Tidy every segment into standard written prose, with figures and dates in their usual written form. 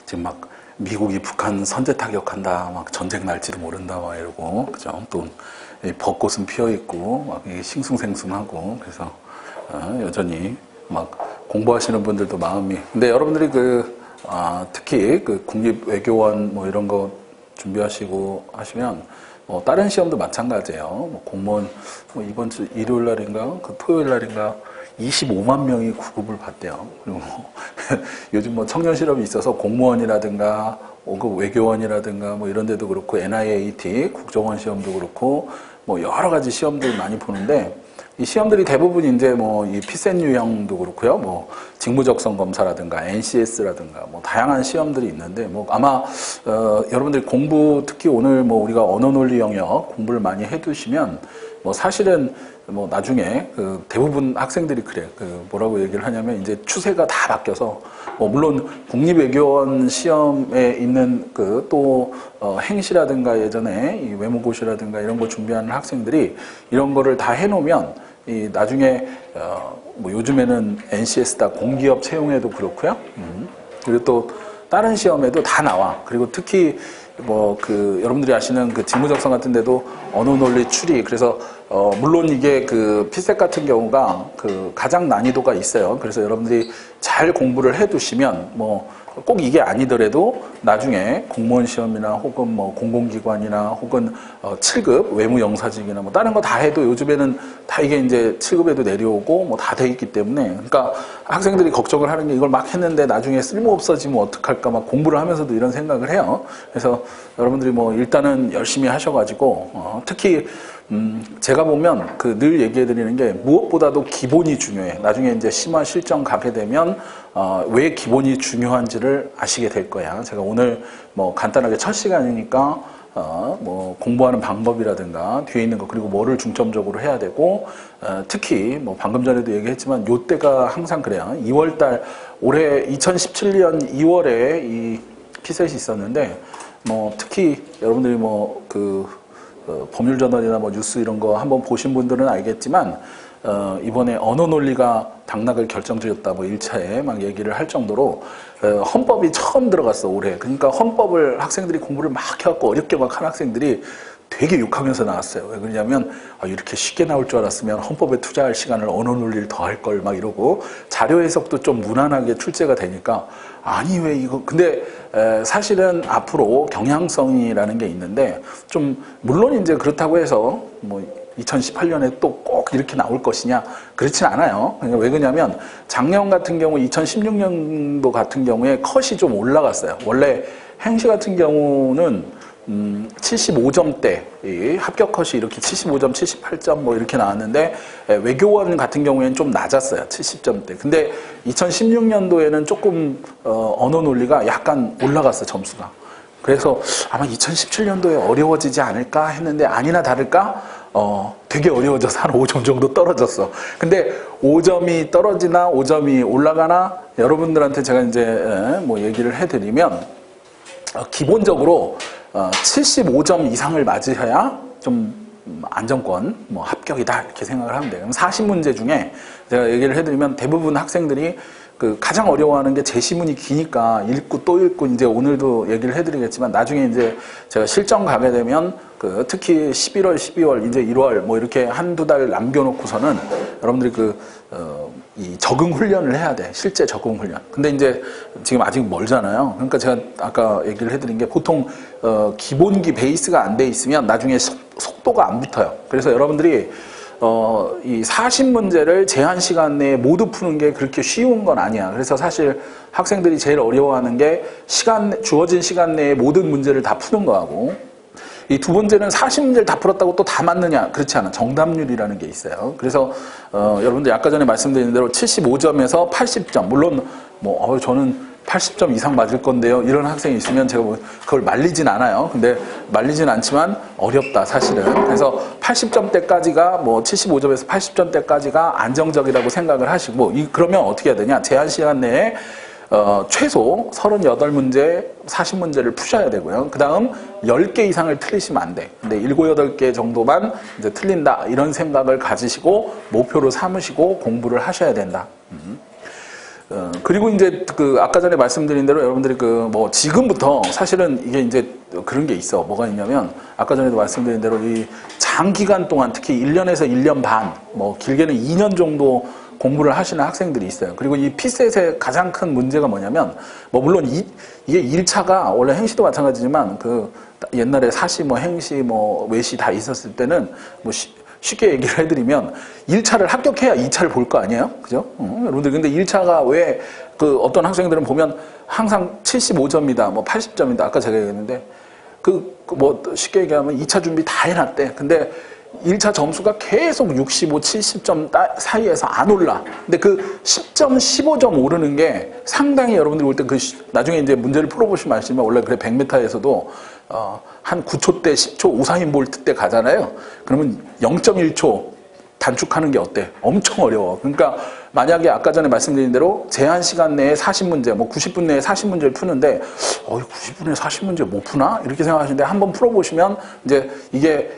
지금 막 미국이 북한 선제 타격한다, 막 전쟁 날지도 모른다, 막 이러고, 그죠? 또 벚꽃은 피어 있고, 막 싱숭생숭하고, 그래서 여전히 막 공부하시는 분들도 마음이. 근데 여러분들이 특히 국립외교원 뭐 이런 거 준비하시고 하시면, 다른 시험도 마찬가지예요. 뭐 공무원, 이번 주 일요일 날인가, 토요일 날인가, 25만 명이 구급을 받대요. 그리고 요즘 뭐 청년 실업이 있어서 공무원이라든가 5급 외교원이라든가 뭐 이런 데도 그렇고 NIAT 국정원 시험도 그렇고 뭐 여러 가지 시험들 많이 보는데 이 시험들이 대부분 이제 뭐 이 피센 유형도 그렇고요. 뭐 직무적성 검사라든가 NCS라든가 뭐 다양한 시험들이 있는데 뭐 아마 여러분들이 공부 특히 오늘 뭐 우리가 언어 논리 영역 공부를 많이 해두시면 뭐 사실은 뭐 나중에 대부분 학생들이 그래 뭐라고 얘기를 하냐면 이제 추세가 다 바뀌어서 뭐 물론 국립외교원 시험에 있는 또 행시라든가 예전에 이 외모고시라든가 이런 거 준비하는 학생들이 이런 거를 다 해놓으면 이 나중에 뭐 요즘에는 NCS다 공기업 채용에도 그렇고요. 그리고 또 다른 시험에도 다 나와. 그리고 특히 뭐 여러분들이 아시는 직무적성 같은 데도 언어 논리 추리 그래서 물론 이게 피셋 같은 경우가 가장 난이도가 있어요. 그래서 여러분들이 잘 공부를 해두시면 뭐 꼭 이게 아니더라도 나중에 공무원 시험이나 혹은 뭐 공공기관이나 혹은 7급 외무영사직이나 뭐 다른 거 다 해도 요즘에는 다 이게 이제 7급에도 내려오고 뭐 다 돼 있기 때문에 그러니까 학생들이 걱정을 하는 게 이걸 막 했는데 나중에 쓸모 없어지면 어떡할까 막 공부를 하면서도 이런 생각을 해요. 그래서 여러분들이 뭐 일단은 열심히 하셔가지고 특히 제가 보면 늘 얘기해드리는 게 무엇보다도 기본이 중요해. 나중에 이제 심화 실전 가게 되면 왜 기본이 중요한지를 아시게 될 거야. 제가 오늘 뭐 간단하게 첫 시간이니까 뭐 공부하는 방법이라든가 뒤에 있는 거 그리고 뭐를 중점적으로 해야 되고 특히 뭐 방금 전에도 얘기했지만 요때가 항상 그래요. 2월달 올해 2017년 2월에 이 피셋이 있었는데 뭐 특히 여러분들이 뭐 법률저널이나 뭐 뉴스 이런 거 한번 보신 분들은 알겠지만 이번에 언어 논리가 당락을 결정지었다 뭐 1차에 막 얘기를 할 정도로 헌법이 처음 들어갔어 올해. 그러니까 헌법을 학생들이 공부를 막 해갖고 어렵게 막 한 학생들이 되게 욕하면서 나왔어요. 왜 그러냐면 이렇게 쉽게 나올 줄 알았으면 헌법에 투자할 시간을 언어 논리를 더 할 걸 막 이러고 자료 해석도 좀 무난하게 출제가 되니까 아니 왜 이거 근데 사실은 앞으로 경향성이라는 게 있는데 좀 물론 이제 그렇다고 해서 뭐 2018년에 또 꼭 이렇게 나올 것이냐 그렇진 않아요. 그러니까 왜 그러냐면 작년 같은 경우 2016년도 같은 경우에 컷이 좀 올라갔어요. 원래 행시 같은 경우는 75점대 합격 컷이 이렇게 75점, 78점 뭐 이렇게 나왔는데 외교원 같은 경우에는 좀 낮았어요. 70점대. 근데 2016년도에는 조금 언어 논리가 약간 올라갔어 점수가. 그래서 아마 2017년도에 어려워지지 않을까 했는데 아니나 다를까 되게 어려워져서 한 5점 정도 떨어졌어. 근데 5점이 떨어지나 5점이 올라가나 여러분들한테 제가 이제 뭐 얘기를 해드리면 기본적으로 75점 이상을 맞으셔야 좀 안정권, 뭐 합격이다 이렇게 생각을 하면 돼요. 그럼 40문제 중에 제가 얘기를 해드리면 대부분 학생들이 가장 어려워하는 게 제시문이 기니까 읽고 또 읽고 이제 오늘도 얘기를 해드리겠지만 나중에 이제 제가 실전 가게 되면 특히 11월, 12월, 이제 1월 뭐 이렇게 한두 달 남겨놓고서는 여러분들이 이 적응 훈련을 해야 돼. 실제 적응 훈련. 근데 이제 지금 아직 멀잖아요. 그러니까 제가 아까 얘기를 해드린 게 보통 기본기 베이스가 안 돼 있으면 나중에 속도가 안 붙어요. 그래서 여러분들이 이 40문제를 제한 시간 내에 모두 푸는 게 그렇게 쉬운 건 아니야. 그래서 사실 학생들이 제일 어려워하는 게 주어진 시간 내에 모든 문제를 다 푸는 거하고 이 두 번째는 40문제를 다 풀었다고 또 다 맞느냐? 그렇지 않아. 정답률이라는 게 있어요. 그래서 여러분들 아까 전에 말씀드린 대로 75점에서 80점. 물론 뭐 저는 80점 이상 맞을 건데요. 이런 학생이 있으면 제가 뭐 그걸 말리진 않아요. 근데 말리진 않지만 어렵다 사실은. 그래서 80점대까지가 뭐 75점에서 80점대까지가 안정적이라고 생각을 하시고 그러면 어떻게 해야 되냐? 제한 시간 내에 최소 38문제, 40문제를 푸셔야 되고요. 그 다음 10개 이상을 틀리시면 안 돼. 근데 7, 8개 정도만 이제 틀린다. 이런 생각을 가지시고 목표로 삼으시고 공부를 하셔야 된다. 그리고 이제 아까 전에 말씀드린 대로 여러분들이 뭐 지금부터 사실은 이게 이제 그런 게 있어. 뭐가 있냐면 아까 전에도 말씀드린 대로 이 장기간 동안 특히 1년에서 1년 반, 뭐 길게는 2년 정도 공부를 하시는 학생들이 있어요. 그리고 이 피셋의 가장 큰 문제가 뭐냐면, 뭐 물론 이게 1차가 원래 행시도 마찬가지지만 옛날에 사시, 뭐 행시, 뭐 외시 다 있었을 때는 뭐 쉽게 얘기를 해드리면 1차를 합격해야 2차를 볼 거 아니에요? 그죠? 여러분들 근데 1차가 왜 어떤 학생들은 보면 항상 75점이다, 뭐 80점이다. 아까 제가 얘기했는데 뭐 쉽게 얘기하면 2차 준비 다 해놨대. 근데 1차 점수가 계속 65, 70점 사이에서 안 올라. 근데 10점, 15점 오르는 게 상당히 여러분들이 볼 때 나중에 이제 문제를 풀어보시면 아시지만 원래 그래 100m에서도 한 9초 때 10초 우사인 볼트 때 가잖아요. 그러면 0.1초 단축하는 게 어때? 엄청 어려워. 그러니까 만약에 아까 전에 말씀드린 대로 제한 시간 내에 40문제, 뭐 90분 내에 40문제를 푸는데 90분에 40문제 못 푸나? 이렇게 생각하시는데 한번 풀어보시면 이제 이게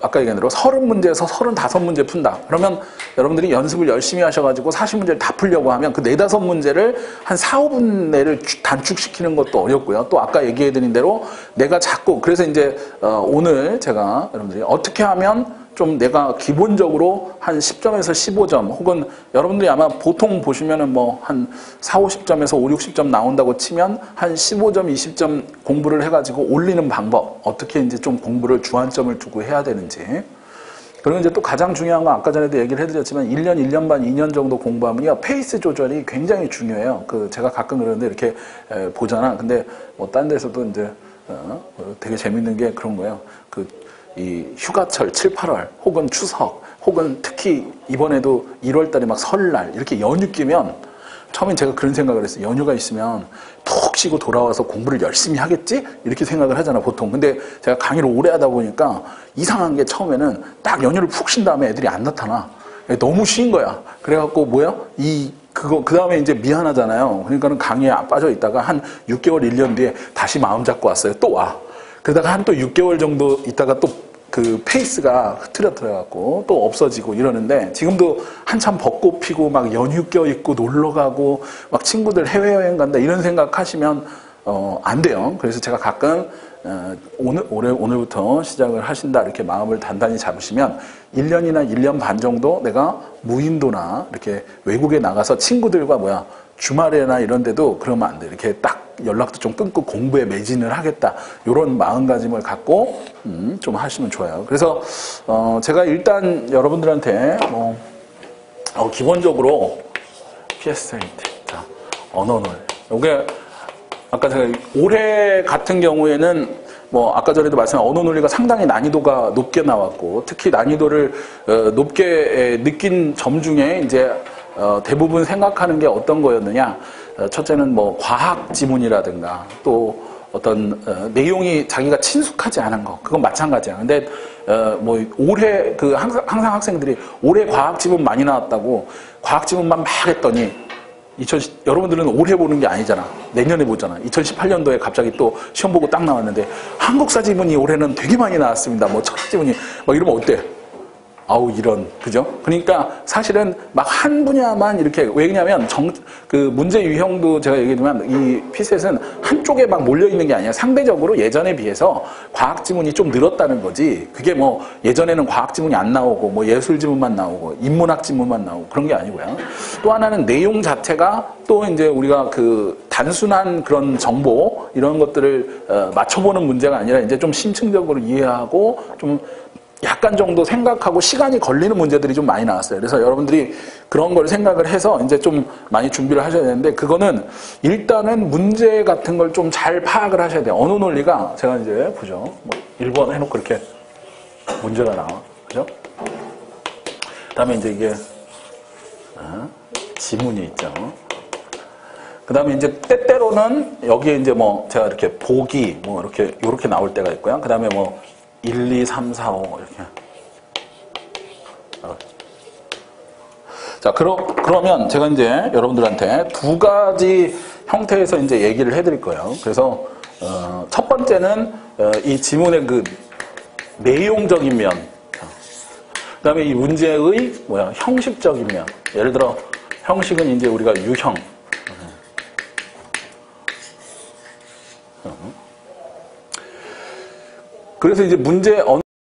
아까 얘기한 대로 30문제에서 35문제 푼다. 그러면 여러분들이 연습을 열심히 하셔가지고 40문제를 다 풀려고 하면 그 4, 5문제를 한 4, 5분 내를 단축시키는 것도 어렵고요. 또 아까 얘기해드린 대로 내가 자꾸 그래서 이제 오늘 제가 여러분들이 어떻게 하면 좀 내가 기본적으로 한 10점에서 15점 혹은 여러분들이 아마 보통 보시면은 뭐 한 4, 50점에서 5, 60점 나온다고 치면 한 15점, 20점 공부를 해가지고 올리는 방법 어떻게 이제 좀 공부를 주안점을 두고 해야 되는지 그리고 이제 또 가장 중요한 건 아까 전에도 얘기를 해드렸지만 1년, 1년 반, 2년 정도 공부하면요 페이스 조절이 굉장히 중요해요. 제가 가끔 그러는데 이렇게 보잖아. 근데 뭐 딴 데서도 이제 되게 재밌는 게 그런 거예요. 이 휴가철 7, 8월 혹은 추석 혹은 특히 이번에도 1월 달에 막 설날 이렇게 연휴 끼면 처음엔 제가 그런 생각을 했어요. 연휴가 있으면 푹 쉬고 돌아와서 공부를 열심히 하겠지? 이렇게 생각을 하잖아 보통. 근데 제가 강의를 오래 하다 보니까 이상한 게 처음에는 딱 연휴를 푹 쉰 다음에 애들이 안 나타나. 너무 쉰 거야. 그래갖고 뭐야? 그 다음에 이제 미안하잖아요. 그러니까는 강의에 빠져 있다가 한 6개월, 1년 뒤에 다시 마음 잡고 왔어요. 또 와. 그러다가 한 또 6개월 정도 있다가 또 페이스가 흐트러뜨려갖고 또 없어지고 이러는데 지금도 한참 벚꽃 피고 막 연휴 껴있고 놀러 가고 막 친구들 해외여행 간다 이런 생각 하시면 안 돼요. 그래서 제가 가끔 오늘부터 시작을 하신다 이렇게 마음을 단단히 잡으시면 1년이나 1년 반 정도 내가 무인도나 이렇게 외국에 나가서 친구들과 주말에나 이런 데도 그러면 안 돼. 이렇게 딱 연락도 좀 끊고 공부에 매진을 하겠다. 이런 마음가짐을 갖고 좀 하시면 좋아요. 그래서 제가 일단 여러분들한테 기본적으로 PS8 자, 언어놀 이게 아까 제가 올해 같은 경우에는 아까 전에도 말씀한 언어 논리가 상당히 난이도가 높게 나왔고 특히 난이도를 높게 느낀 점 중에 이제 대부분 생각하는 게 어떤 거였느냐. 첫째는 과학 지문이라든가 또 어떤 내용이 자기가 친숙하지 않은 거 그건 마찬가지야. 근데 올해 항상 학생들이 올해 과학 지문 많이 나왔다고 과학 지문만 막 했더니 여러분들은 올해 보는 게 아니잖아. 내년에 보잖아. 2018년도에 갑자기 또 시험 보고 딱 나왔는데 한국사 지문이 올해는 되게 많이 나왔습니다. 철학 지문이 이러면 어때? 아우 이런 그죠? 그러니까 사실은 막 한 분야만 이렇게 왜냐면 문제 유형도 제가 얘기했지만 이 피셋은 한쪽에 막 몰려 있는 게 아니라 상대적으로 예전에 비해서 과학 지문이 좀 늘었다는 거지. 그게 예전에는 과학 지문이 안 나오고 예술 지문만 나오고 인문학 지문만 나오고 그런 게 아니고요. 또 하나는 내용 자체가 또 이제 우리가 단순한 그런 정보 이런 것들을 맞춰보는 문제가 아니라 이제 좀 심층적으로 이해하고 좀 약간 정도 생각하고 시간이 걸리는 문제들이 좀 많이 나왔어요. 그래서 여러분들이 그런 걸 생각을 해서 이제 좀 많이 준비를 하셔야 되는데 그거는 일단은 문제 같은 걸 좀 잘 파악을 하셔야 돼요. 언어 논리가 제가 이제 보죠. 1번 해놓고 이렇게 문제가 나와. 그죠? 그 다음에 이제 이게 지문이 있죠. 그 다음에 이제 때때로는 여기에 이제 제가 이렇게 보기 이렇게 나올 때가 있고요. 그 다음에 1, 2, 3, 4, 5 이렇게. 자, 그러면 제가 이제 여러분들한테 두 가지 형태에서 이제 얘기를 해드릴 거예요. 그래서 첫 번째는 이 지문의 내용적인 면. 그다음에 이 문제의 형식적인 면. 예를 들어 형식은 이제 우리가 유형. 그래서 이제 문제